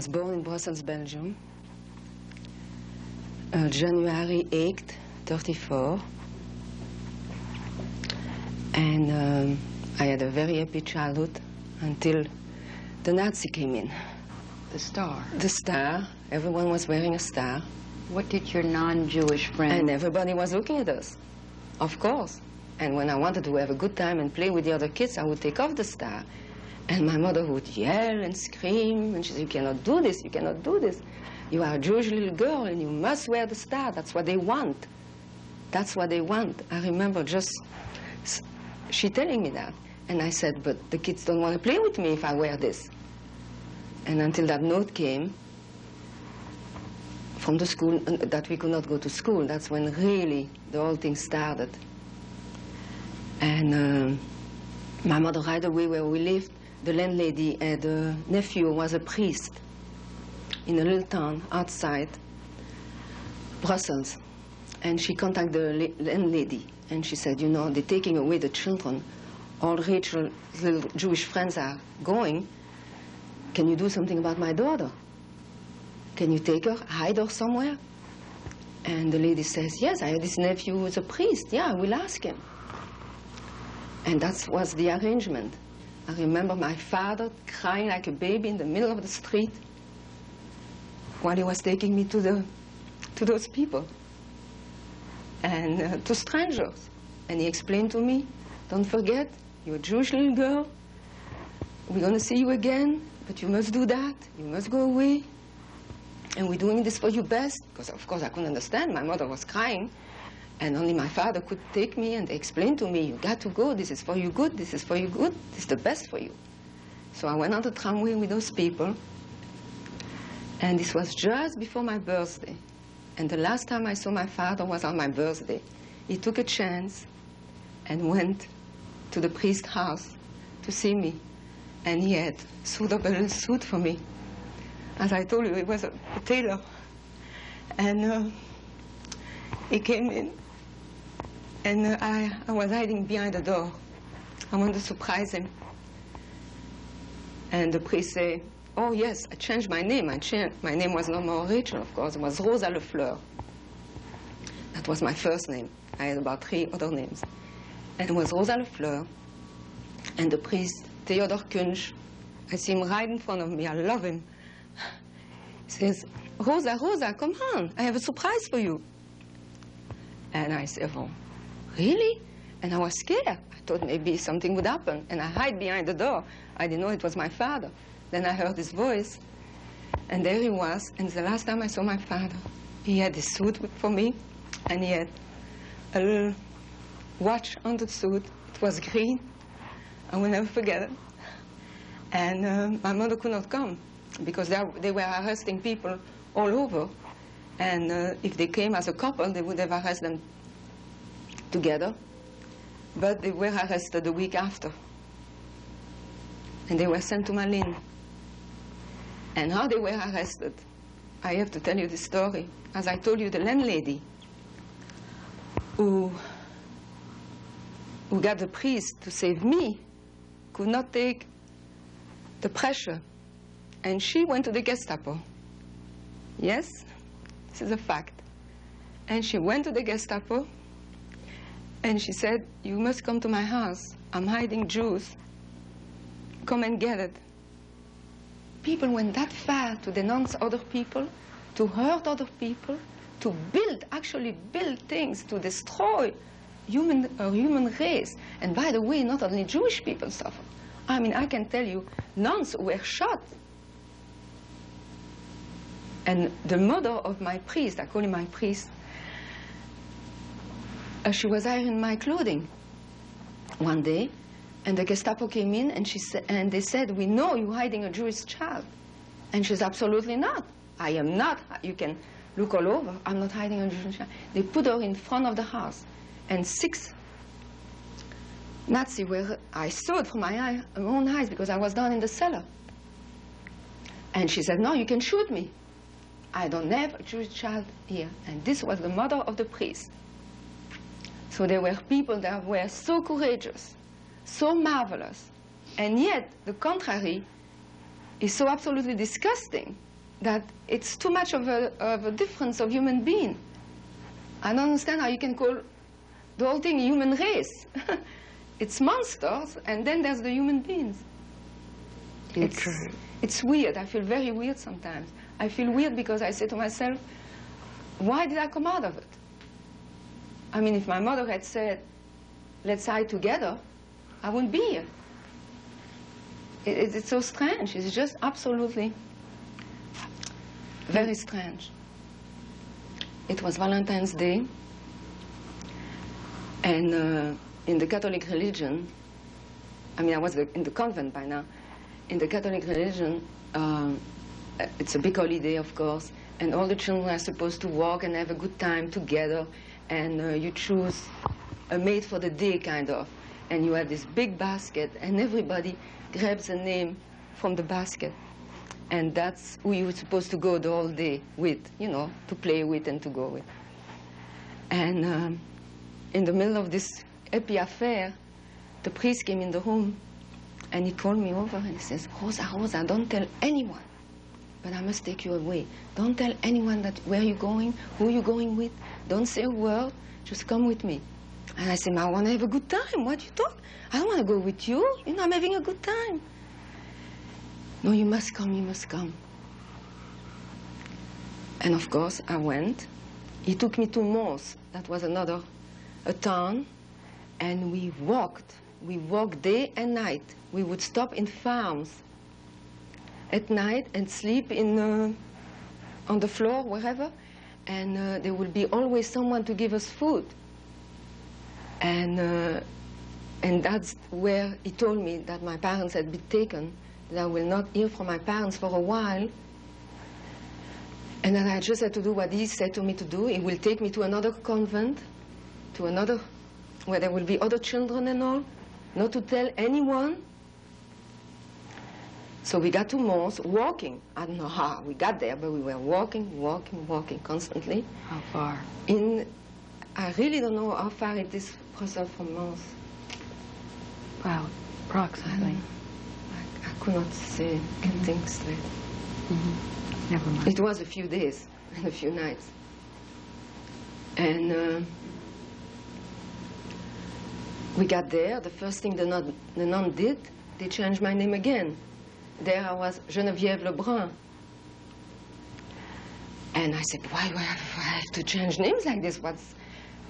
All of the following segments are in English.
was born in Brussels, Belgium, January 8th, 34. And I had a very happy childhood until the Nazi came in. The star? The star. Everyone was wearing a star. What did your non-Jewish friends... And everybody was looking at us, of course. And when I wanted to have a good time and play with the other kids, I would take off the star. And my mother would yell and scream, and she said, you cannot do this, you cannot do this. You are a Jewish little girl, and you must wear the star. That's what they want. That's what they want. I remember just she telling me that. And I said, but the kids don't want to play with me if I wear this. And until that note came from the school that we could not go to school, that's when really the whole thing started. And my mother, right away where we lived, the landlady had a nephew who was a priest in a little town outside Brussels. And she contacted the landlady, and she said, you know, they're taking away the children. All Rachel's little Jewish friends are going. Can you do something about my daughter? Can you take her, hide her somewhere? And the lady says, yes, I have this nephew who's a priest. Yeah, I will ask him. And that was the arrangement. I remember my father crying like a baby in the middle of the street while he was taking me to those people and to strangers. And he explained to me, don't forget, you're a Jewish little girl. We're going to see you again, but you must do that. You must go away. And we're doing this for your best. Because, of course, I couldn't understand. My mother was crying. And only my father could take me and explain to me, you got to go. This is for your good. This is for your good. This is the best for you. So I went on the tramway with those people. And this was just before my birthday. And the last time I saw my father was on my birthday. He took a chance and went to the priest's house to see me. And he had sewed up a little suit for me. As I told you, he was a tailor. And he came in, and I was hiding behind the door. I wanted to surprise him. And the priest said, oh, yes, I changed my name. My name was no more Rachel, of course. It was Rosa Le Fleur. That was my first name. I had about 3 other names. And it was Rosa Le Fleur. And the priest, Theodor Kunsch, I see him right in front of me. I love him. He says, Rosa, Rosa, come on. I have a surprise for you. And I said, oh, really? And I was scared. I thought maybe something would happen. And I hid behind the door. I didn't know it was my father. Then I heard his voice. And there he was. And the last time I saw my father, he had this suit for me. And he had a little watch on the suit. It was green. I will never forget it. And my mother could not come because they were arresting people all over. And if they came as a couple, they would have arrested them together. But they were arrested the week after. And they were sent to Malines. And how they were arrested, I have to tell you the story. As I told you, the landlady who got the priest to save me could not take the pressure. And she went to the Gestapo. Yes, this is a fact. And she went to the Gestapo, and she said, you must come to my house. I'm hiding Jews. Come and get it. People went that far to denounce other people, to hurt other people, to build, actually build things, to destroy human race. And by the way, not only Jewish people suffer. I mean, I can tell you, nuns were shot. And the mother of my priest, I call him my priest, she was ironing my clothing one day, and the Gestapo came in, and they said, we know you're hiding a Jewish child. And she said, absolutely not. I am not. You can look all over. I'm not hiding a Jewish child. They put her in front of the house, and 6 Nazis were, I saw it from my own eyes because I was down in the cellar. And she said, no, you can shoot me. I don't have a Jewish child here. And this was the mother of the priest. So there were people that were so courageous, so marvelous, and yet the contrary is so absolutely disgusting that it's too much of a difference of human being. I don't understand how you can call the whole thing human race. It's monsters, and then there's the human beings. It's weird. I feel very weird sometimes. I feel weird because I say to myself, why did I come out of it? I mean, if my mother had said, let's hide together, I wouldn't be here. It's so strange. It's just absolutely very strange. It was Valentine's Day, and in the Catholic religion, I mean, I was in the convent by now. In the Catholic religion, it's a big holiday, of course, and all the children are supposed to walk and have a good time together, and you choose a mate for the day, kind of, and you have this big basket, and everybody grabs a name from the basket, and that's who you're supposed to go the whole day with, you know, to play with and to go with. And in the middle of this happy affair, the priest came in the room, and he called me over, and he says, Rosa, Rosa, don't tell anyone, but I must take you away. Don't tell anyone that where you're going, who you're going with. Don't say a word, just come with me. And I said, I want to have a good time. What you talk? I don't want to go with you. You know, I'm having a good time. No, you must come, you must come. And of course, I went. He took me to Mons. That was a town. And we walked. We walked day and night. We would stop in farms at night and sleep on the floor, wherever. And there would be always someone to give us food. And that's where he told me that my parents had been taken, that I will not hear from my parents for a while. And then I just had to do what he said to me to do. He will take me to another convent, to another, where there will be other children and all, not to tell anyone. So we got to Mons, walking. I don't know how we got there, but we were walking, walking, walking constantly. How far? I really don't know how far it is from Mons. Wow, approximately. I could not say, can't think straight. Never mind. It was a few days and a few nights. And we got there. The first thing the nun did, they changed my name again. There I was Geneviève Lebrun. And I said, why do I have to change names like this? But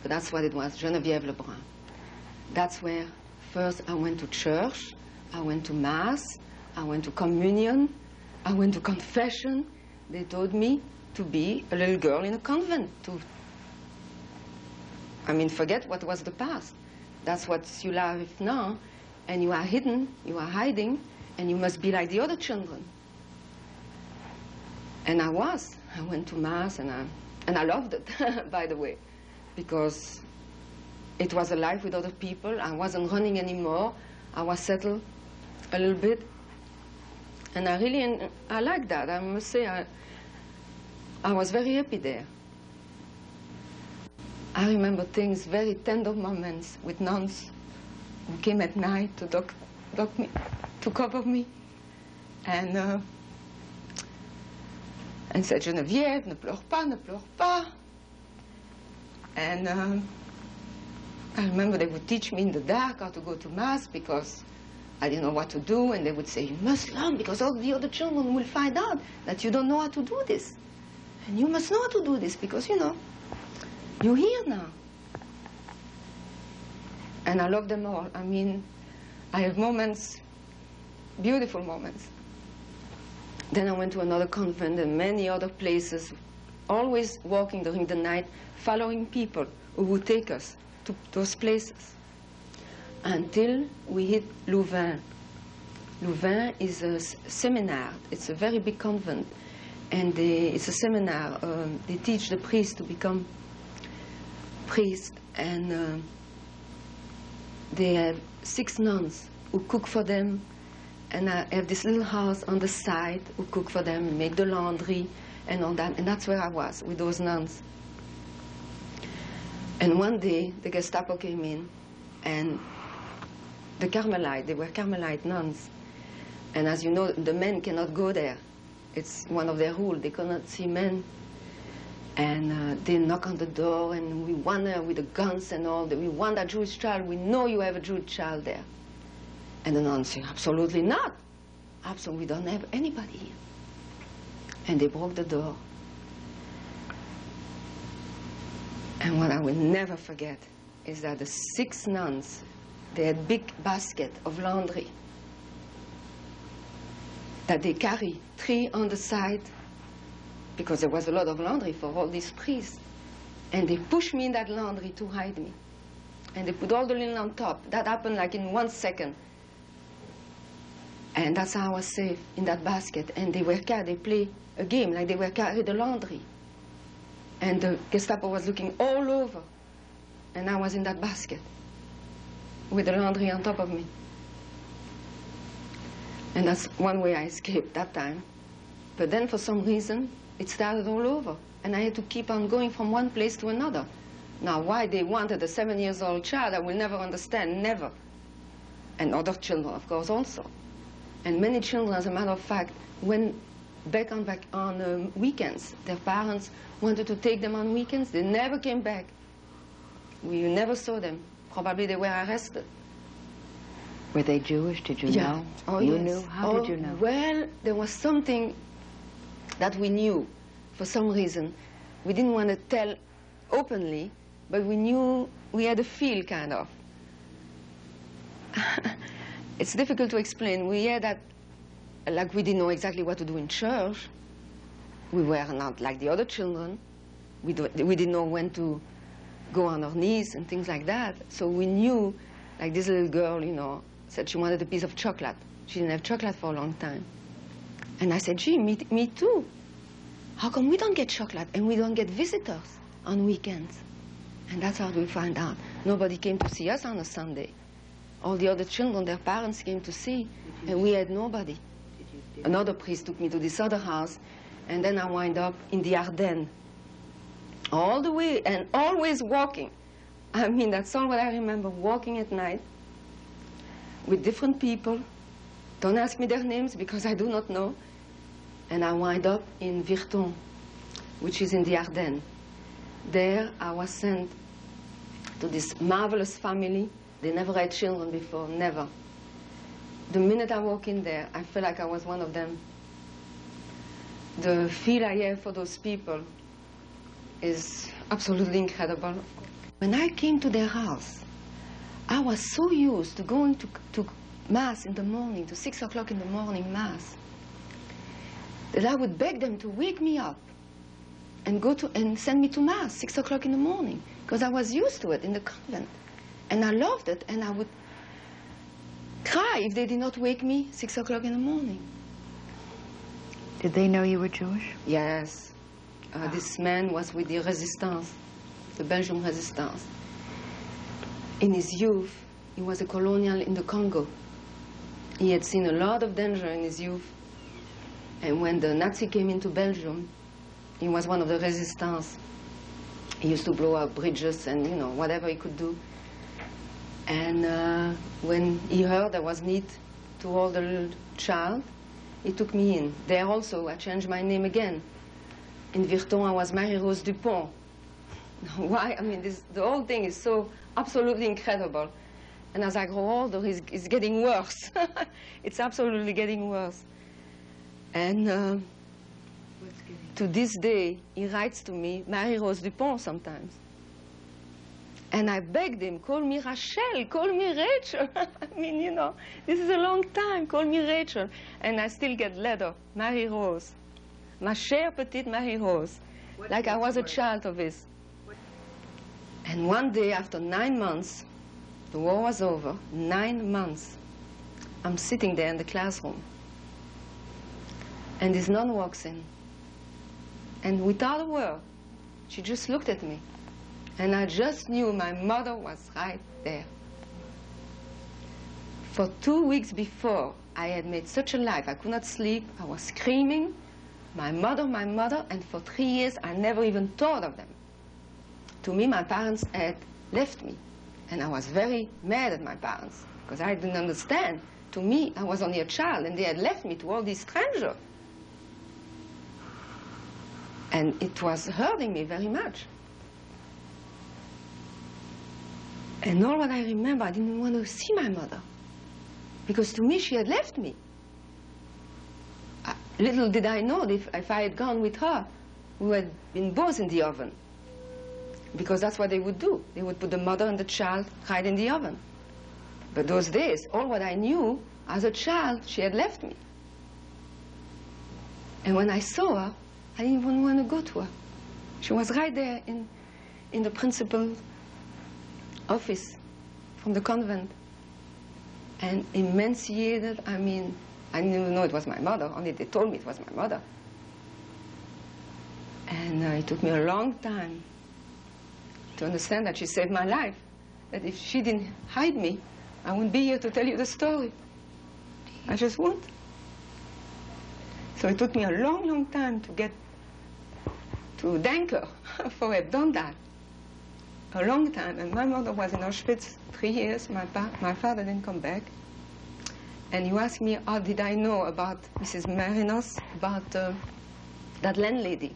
that's what it was, Geneviève Lebrun. That's where first I went to church, I went to Mass, I went to communion, I went to confession. They told me to be a little girl in a convent. I mean, forget what was the past. That's what you live now, and you are hidden, you are hiding, and you must be like the other children. And I went to Mass, and I loved it, by the way, because it was a life with other people. I wasn't running anymore. I was settled a little bit. And I like that. I must say, I was very happy there. I remember things, very tender moments with nuns who came at night to dock me, to cover me, and said, Geneviève, ne pleure pas, ne pleure pas. And I remember they would teach me in the dark how to go to Mass because I didn't know what to do, and they would say, you must learn because all the other children will find out that you don't know how to do this. And you must know how to do this because, you know, you're here now. And I love them all. I mean, I have moments, beautiful moments. Then I went to another convent and many other places, always walking during the night, following people who would take us to those places, until we hit Louvain. Louvain is a seminar. It's a very big convent, and it's a seminar. They teach the priests to become priests, and they have 6 nuns who cook for them, and I have this little house on the side who cook for them and make the laundry and all that, and that's where I was with those nuns. And one day the Gestapo came in, and the Carmelite, they were Carmelite nuns, and as you know, the men cannot go there It's one of their rules. They cannot see men. And they knock on the door, and we wonder with the guns and all, that we want a Jewish child. We know you have a Jewish child there. And the nuns say, absolutely not. Absolutely, we don't have anybody here. And they broke the door. And what I will never forget is that the 6 nuns, they had big basket of laundry that they carry, 3 on the side, because there was a lot of laundry for all these priests. And they pushed me in that laundry to hide me. And they put all the linen on top. That happened like in 1 second. And that's how I was safe, in that basket. And they play a game, like they were carrying the laundry. And the Gestapo was looking all over. And I was in that basket, with the laundry on top of me. And that's one way I escaped that time. But then for some reason, it started all over. And I had to keep on going from one place to another. Now, why they wanted a 7-year-old child, I will never understand, never. And other children, of course, also. And many children, as a matter of fact, went back on weekends. Their parents wanted to take them on weekends. They never came back. We never saw them. Probably they were arrested. Were they Jewish? Did you know? Oh, you yes. knew? How did you know? Well, there was something that we knew for some reason. We didn't want to tell openly, but we knew, we had a feel, kind of. It's difficult to explain. We had that, like we didn't know exactly what to do in church. We were not like the other children. We didn't know when to go on our knees and things like that. So we knew, like this little girl, you know, said she wanted a piece of chocolate. She didn't have chocolate for a long time. And I said, gee, me too. How come we don't get chocolate and we don't get visitors on weekends? And that's how we find out. Nobody came to see us on a Sunday. All the other children, their parents came to see, and we had nobody. Another priest took me to this other house, and then I wind up in the Ardennes. All the way, and always walking. I mean, that's all what I remember, walking at night with different people. Don't ask me their names, because I do not know. And I wind up in Virton, which is in the Ardennes. There, I was sent to this marvelous family. They never had children before, never. The minute I walk in there, I feel like I was one of them. The feel I have for those people is absolutely incredible. When I came to their house, I was so used to going to Mass in the morning, to 6 o'clock in the morning Mass, that I would beg them to wake me up and send me to Mass 6 o'clock in the morning, because I was used to it in the convent. And I loved it, and I would cry if they did not wake me 6 o'clock in the morning. Did they know you were Jewish? Yes. This man was with the Resistance, the Belgian Resistance. In his youth, he was a colonial in the Congo. He had seen a lot of danger in his youth. And when the Nazi came into Belgium, he was one of the Resistance. He used to blow up bridges and, you know, whatever he could do. And when he heard there was need to hold a little child, he took me in. There also, I changed my name again. In Virton, I was Marie-Rose Dupont. Why? I mean, the whole thing is so absolutely incredible. And as I grow older, it's getting worse. It's absolutely getting worse. And to this day, he writes to me, Marie-Rose Dupont sometimes. And I begged him, call me Rachel, call me Rachel. I mean, you know, this is a long time, call me Rachel. And I still get letter, Marie-Rose. Ma chère petite Marie-Rose. Like I was a child of his. And one day, after 9 months, the war was over, 9 months, I'm sitting there in the classroom. And this nun walks in. And without a word, she just looked at me. And I just knew my mother was right there. For 2 weeks before, I had made such a life. I could not sleep. I was screaming, my mother, and for 3 years, I never even thought of them. To me, my parents had left me. And I was very mad at my parents, because I didn't understand. To me, I was only a child, and they had left me to all these strangers. And it was hurting me very much. And all what I remember, I didn't want to see my mother. Because to me, she had left me. Little did I know that if I had gone with her, we would have been both in the oven. Because that's what they would do. They would put the mother and the child right in the oven. But those days, all what I knew, as a child, she had left me. And when I saw her, I didn't even want to go to her. She was right there in the principal's office from the convent. And emaciated, I mean, I didn't even know it was my mother, only they told me it was my mother. And it took me a long time to understand that she saved my life. That if she didn't hide me, I wouldn't be here to tell you the story. I just wouldn't. So it took me a long, long time to get to thank her for having done that. A long time. And my mother was in Auschwitz 3 years. My father didn't come back. And you asked me, how did I know about Mrs. Marinos, about that landlady.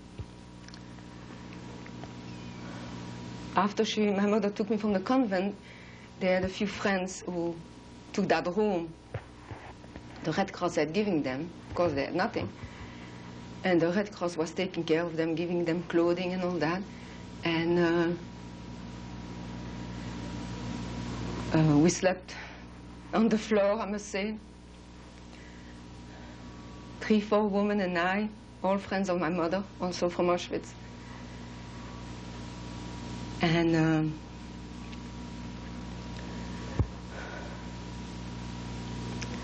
After my mother took me from the convent, they had a few friends who took that room the Red Cross had given them. Of course, they had nothing. And the Red Cross was taking care of them, giving them clothing and all that. And we slept on the floor, I must say. 3, 4 women and I, all friends of my mother, also from Auschwitz. And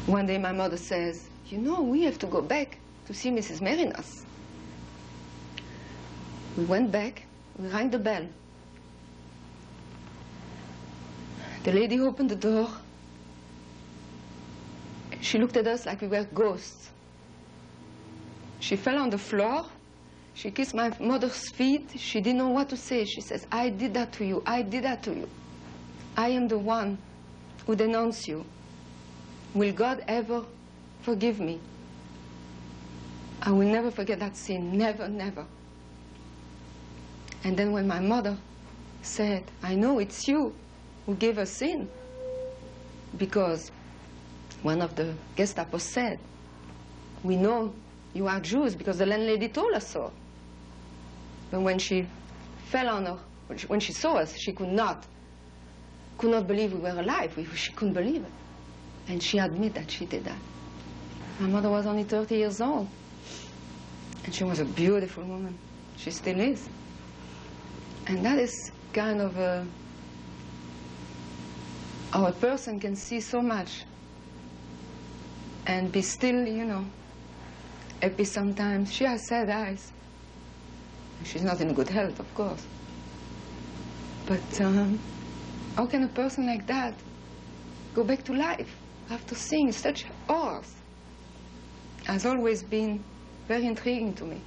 one day my mother says, you know, we have to go back to see Mrs. Marinos. We went back, we rang the bell. The lady opened the door. She looked at us like we were ghosts. She fell on the floor. She kissed my mother's feet. She didn't know what to say. She says, I did that to you. I did that to you. I am the one who denounced you. Will God ever forgive me? I will never forget that scene. Never, never. And then when my mother said, I know it's you who gave us sin, because one of the Gestapo said, we know you are Jews because the landlady told us so. But when she fell on her, when she saw us, she could not believe we were alive. She couldn't believe it. And she admitted that she did that. My mother was only 30 years old. And she was a beautiful woman. She still is. And that is kind of how a person can see so much and be still, you know, happy sometimes. She has sad eyes. She's not in good health, of course. But how can a person like that go back to life after seeing such horrors? Has always been very intriguing to me.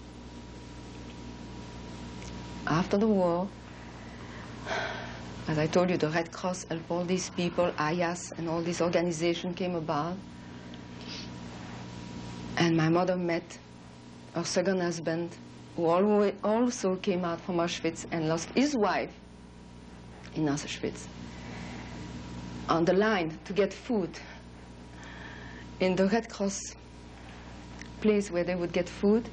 After the war, as I told you, the Red Cross helped all these people, IAS and all these organizations came about. And my mother met her second husband, who also came out from Auschwitz and lost his wife in Auschwitz, on the line to get food in the Red Cross place where they would get food.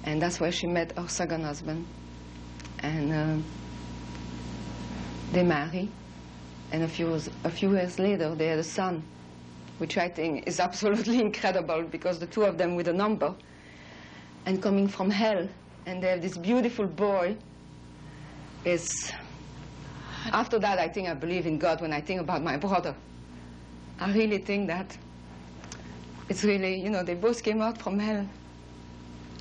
And that's where she met her second husband. And they married. And a few years later, they had a son, which I think is absolutely incredible, because the two of them with a number and coming from hell, and they have this beautiful boy. After that, I think I believe in God when I think about my brother. I really think that it's really, you know, they both came out from hell,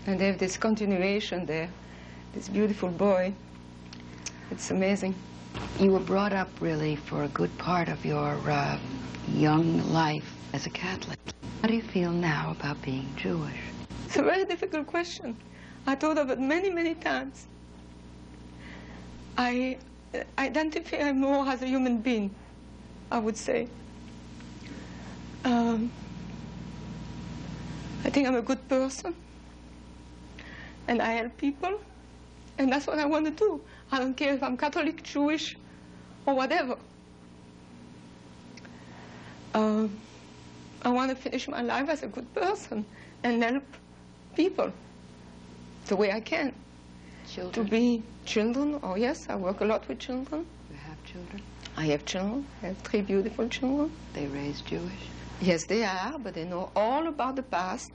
and they have this continuation there, this beautiful boy. It's amazing. You were brought up really for a good part of your young life as a Catholic. How do you feel now about being Jewish? It's a very difficult question. I thought of it many, many times. I identify more as a human being, I would say. I think I'm a good person. and I help people, and that's what I want to do. I don't care if I'm Catholic, Jewish, or whatever. I want to finish my life as a good person and help people the way I can. Children? To be children, oh yes, I work a lot with children. You have children? I have children. I have 3 beautiful children. They raised Jewish? Yes, they are, but they know all about the past.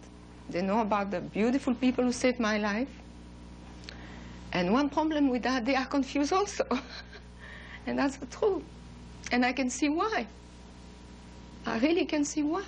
They know about the beautiful people who saved my life. And one problem with that, they are confused also. And that's the truth. And I can see why. I really can see why.